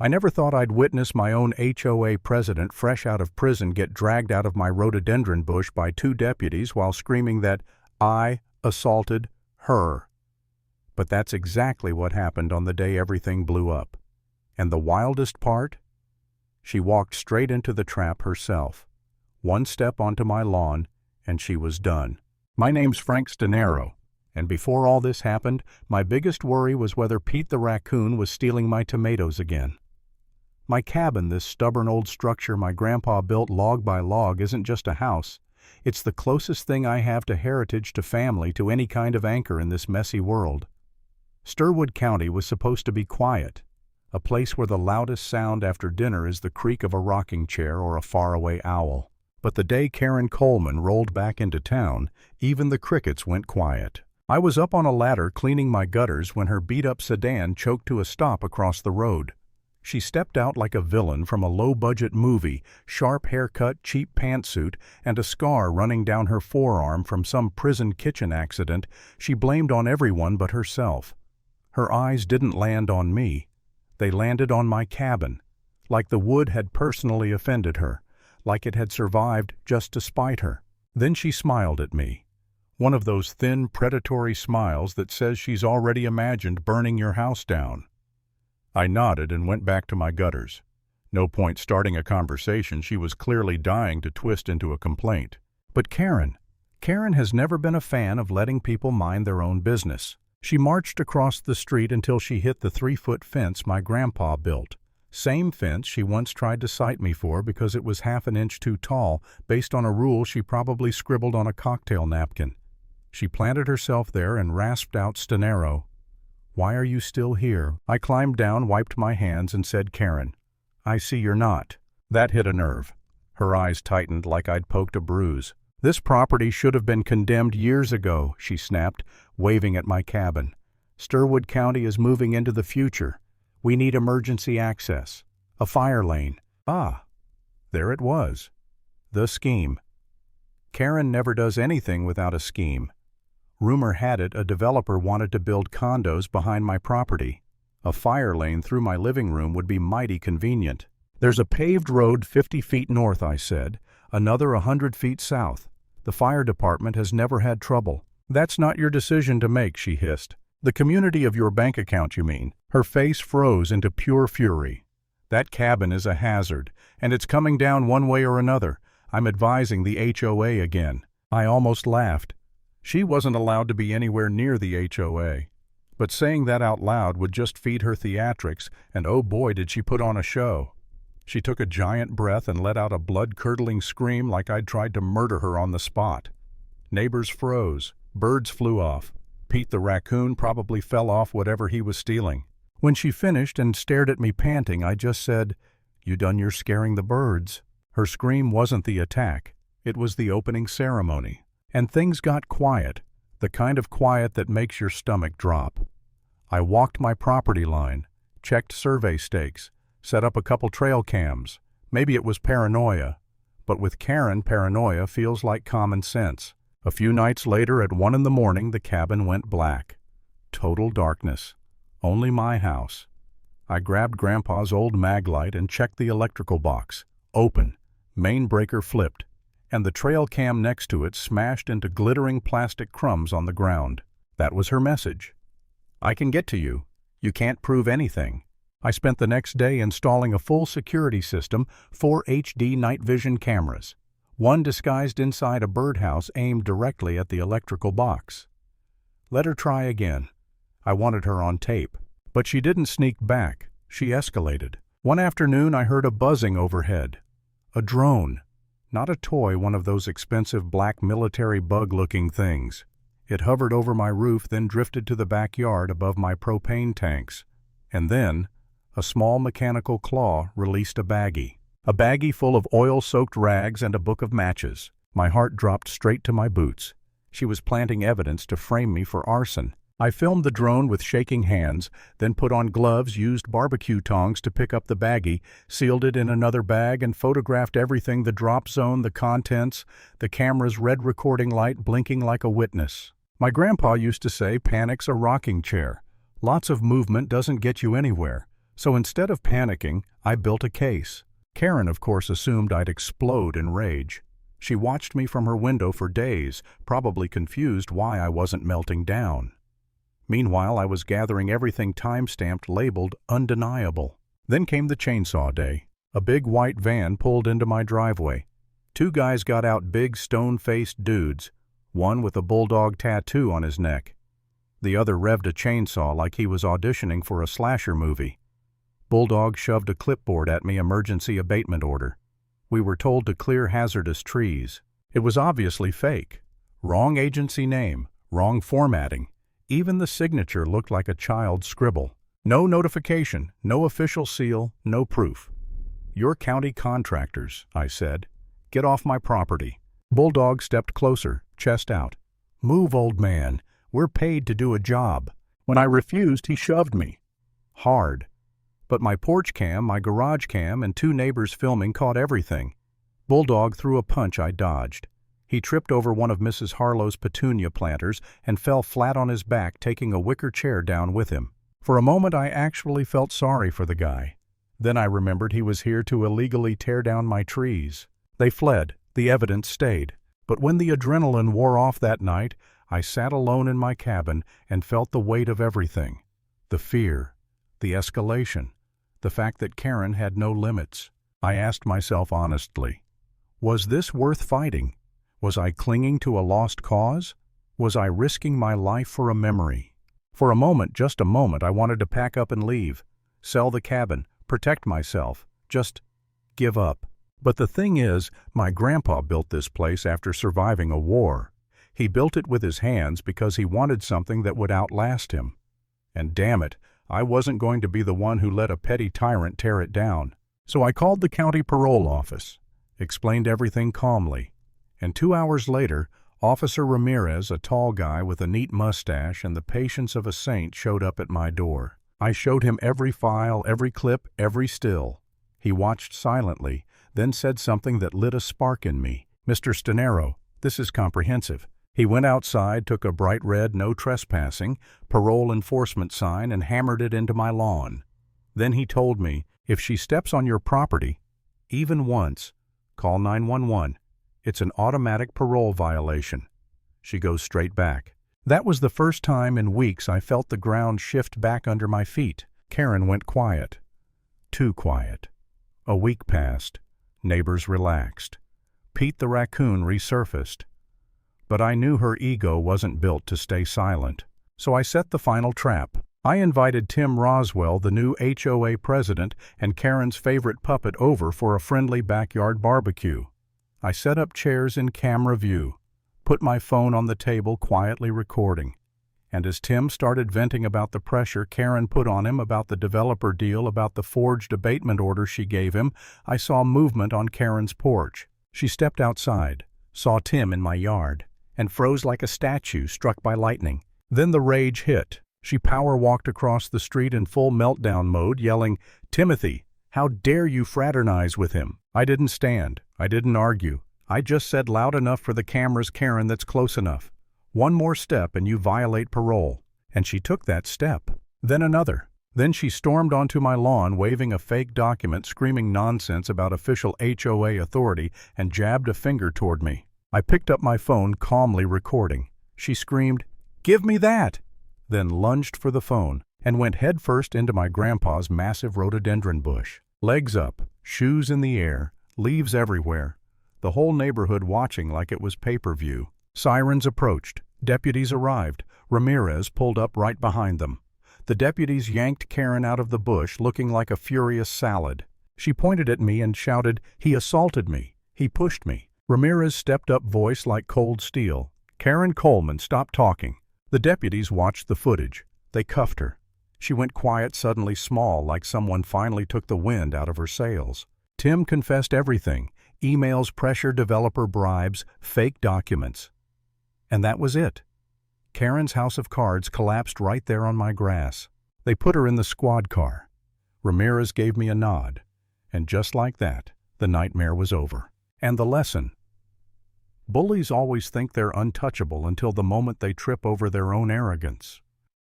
I never thought I'd witness my own HOA president fresh out of prison get dragged out of my rhododendron bush by two deputies while screaming that I assaulted her. But that's exactly what happened on the day everything blew up. And the wildest part? She walked straight into the trap herself. One step onto my lawn, and she was done. My name's Frank Stanero, and before all this happened, my biggest worry was whether Pete the raccoon was stealing my tomatoes again. My cabin, this stubborn old structure my grandpa built log by log, isn't just a house. It's the closest thing I have to heritage, to family, to any kind of anchor in this messy world. Sherwood County was supposed to be quiet, a place where the loudest sound after dinner is the creak of a rocking chair or a faraway owl. But the day Karen Coleman rolled back into town, even the crickets went quiet. I was up on a ladder cleaning my gutters when her beat-up sedan choked to a stop across the road. She stepped out like a villain from a low-budget movie, sharp haircut, cheap pantsuit, and a scar running down her forearm from some prison kitchen accident she blamed on everyone but herself. Her eyes didn't land on me. They landed on my cabin, like the wood had personally offended her, like it had survived just to spite her. Then she smiled at me. One of those thin, predatory smiles that says she's already imagined burning your house down. I nodded and went back to my gutters. No point starting a conversation. She was clearly dying to twist into a complaint. But Karen has never been a fan of letting people mind their own business. She marched across the street until she hit the 3-foot fence my grandpa built. Same fence she once tried to cite me for because it was half an inch too tall, based on a rule she probably scribbled on a cocktail napkin. She planted herself there and rasped out, "Stanero, why are you still here?" I climbed down, wiped my hands, and said, "Karen, I see you're not." That hit a nerve. Her eyes tightened like I'd poked a bruise. "This property should have been condemned years ago," she snapped, waving at my cabin. "Sherwood County is moving into the future. We need emergency access. A fire lane." Ah, there it was. The scheme. Karen never does anything without a scheme. Rumor had it a developer wanted to build condos behind my property. A fire lane through my living room would be mighty convenient. "There's a paved road 50 feet north," I said, "another 100 feet south. The fire department has never had trouble." "That's not your decision to make," she hissed. "The community of your bank account, you mean." Her face froze into pure fury. "That cabin is a hazard, and it's coming down one way or another. I'm advising the HOA again." I almost laughed. She wasn't allowed to be anywhere near the HOA. But saying that out loud would just feed her theatrics, and oh boy did she put on a show. She took a giant breath and let out a blood-curdling scream like I'd tried to murder her on the spot. Neighbors froze. Birds flew off. Pete the raccoon probably fell off whatever he was stealing. When she finished and stared at me panting, I just said, "You done your scaring the birds." Her scream wasn't the attack. It was the opening ceremony. And things got quiet, the kind of quiet that makes your stomach drop. I walked my property line, checked survey stakes, set up a couple trail cams. Maybe it was paranoia, but with Karen, paranoia feels like common sense. A few nights later at 1 a.m, the cabin went black. Total darkness. Only my house. I grabbed Grandpa's old mag light and checked the electrical box. Open. Main breaker flipped, and the trail cam next to it smashed into glittering plastic crumbs on the ground. That was her message. "I can get to you. You can't prove anything." I spent the next day installing a full security system, 4 HD night vision cameras, one disguised inside a birdhouse aimed directly at the electrical box. Let her try again. I wanted her on tape. But she didn't sneak back. She escalated. One afternoon I heard a buzzing overhead. A drone. Not a toy, one of those expensive black military bug-looking things. It hovered over my roof, then drifted to the backyard above my propane tanks. And then, a small mechanical claw released a baggie. A baggie full of oil-soaked rags and a book of matches. My heart dropped straight to my boots. She was planting evidence to frame me for arson. I filmed the drone with shaking hands, then put on gloves, used barbecue tongs to pick up the baggie, sealed it in another bag, and photographed everything: the drop zone, the contents, the camera's red recording light blinking like a witness. My grandpa used to say, "Panic's a rocking chair. Lots of movement doesn't get you anywhere. So instead of panicking, I built a case. Karen, of course, assumed I'd explode in rage. She watched me from her window for days, probably confused why I wasn't melting down. Meanwhile, I was gathering everything time-stamped labeled undeniable. Then came the chainsaw day. A big white van pulled into my driveway. Two guys got out, big stone-faced dudes, one with a bulldog tattoo on his neck. The other revved a chainsaw like he was auditioning for a slasher movie. Bulldog shoved a clipboard at me, emergency abatement order. We were told to clear hazardous trees. It was obviously fake. Wrong agency name, wrong formatting. Even the signature looked like a child's scribble. No notification, no official seal, no proof. "You're county contractors," I said. "Get off my property." Bulldog stepped closer, chest out. "Move, old man. We're paid to do a job." When I refused, he shoved me. Hard. But my porch cam, my garage cam, and two neighbors filming caught everything. Bulldog threw a punch I dodged. He tripped over one of Mrs. Harlow's petunia planters and fell flat on his back, taking a wicker chair down with him. For a moment I actually felt sorry for the guy. Then I remembered he was here to illegally tear down my trees. They fled. The evidence stayed. But when the adrenaline wore off that night, I sat alone in my cabin and felt the weight of everything. The fear, the escalation, the fact that Karen had no limits. I asked myself honestly, was this worth fighting? Was I clinging to a lost cause? Was I risking my life for a memory? For a moment, just a moment, I wanted to pack up and leave, sell the cabin, protect myself, just give up. But the thing is, my grandpa built this place after surviving a war. He built it with his hands because he wanted something that would outlast him. And damn it, I wasn't going to be the one who let a petty tyrant tear it down. So I called the county parole office, explained everything calmly, and 2 hours later, Officer Ramirez, a tall guy with a neat mustache and the patience of a saint, showed up at my door. I showed him every file, every clip, every still. He watched silently, then said something that lit a spark in me. "Mr. Stanero, this is comprehensive." He went outside, took a bright red "No Trespassing" parole enforcement sign and hammered it into my lawn. Then he told me, "If she steps on your property, even once, call 911. It's an automatic parole violation. She goes straight back." That was the first time in weeks I felt the ground shift back under my feet. Karen went quiet. Too quiet. A week passed. Neighbors relaxed. Pete the raccoon resurfaced. But I knew her ego wasn't built to stay silent. So I set the final trap. I invited Tim Roswell, the new HOA president and Karen's favorite puppet, over for a friendly backyard barbecue. I set up chairs in camera view, put my phone on the table, quietly recording. And as Tim started venting about the pressure Karen put on him, about the developer deal, about the forged abatement order she gave him, I saw movement on Karen's porch. She stepped outside, saw Tim in my yard, and froze like a statue struck by lightning. Then the rage hit. She power-walked across the street in full meltdown mode, yelling, "Timothy, how dare you fraternize with him?" I didn't stand. I didn't argue. I just said loud enough for the cameras, "Karen, that's close enough. One more step and you violate parole." And she took that step. Then another. Then she stormed onto my lawn, waving a fake document, screaming nonsense about official HOA authority, and jabbed a finger toward me. I picked up my phone, calmly recording. She screamed, "Give me that!" then lunged for the phone and went headfirst into my grandpa's massive rhododendron bush. Legs up, shoes in the air, leaves everywhere. The whole neighborhood watching like it was pay-per-view. Sirens approached. Deputies arrived. Ramirez pulled up right behind them. The deputies yanked Karen out of the bush, looking like a furious salad. She pointed at me and shouted, "He assaulted me. He pushed me." Ramirez stepped up, voice like cold steel. "Karen Coleman, stop talking." The deputies watched the footage. They cuffed her. She went quiet, suddenly small, like someone finally took the wind out of her sails. Tim confessed everything. Emails, pressure, developer bribes, fake documents. And that was it. Karen's house of cards collapsed right there on my grass. They put her in the squad car. Ramirez gave me a nod. And just like that, the nightmare was over. And the lesson. Bullies always think they're untouchable until the moment they trip over their own arrogance.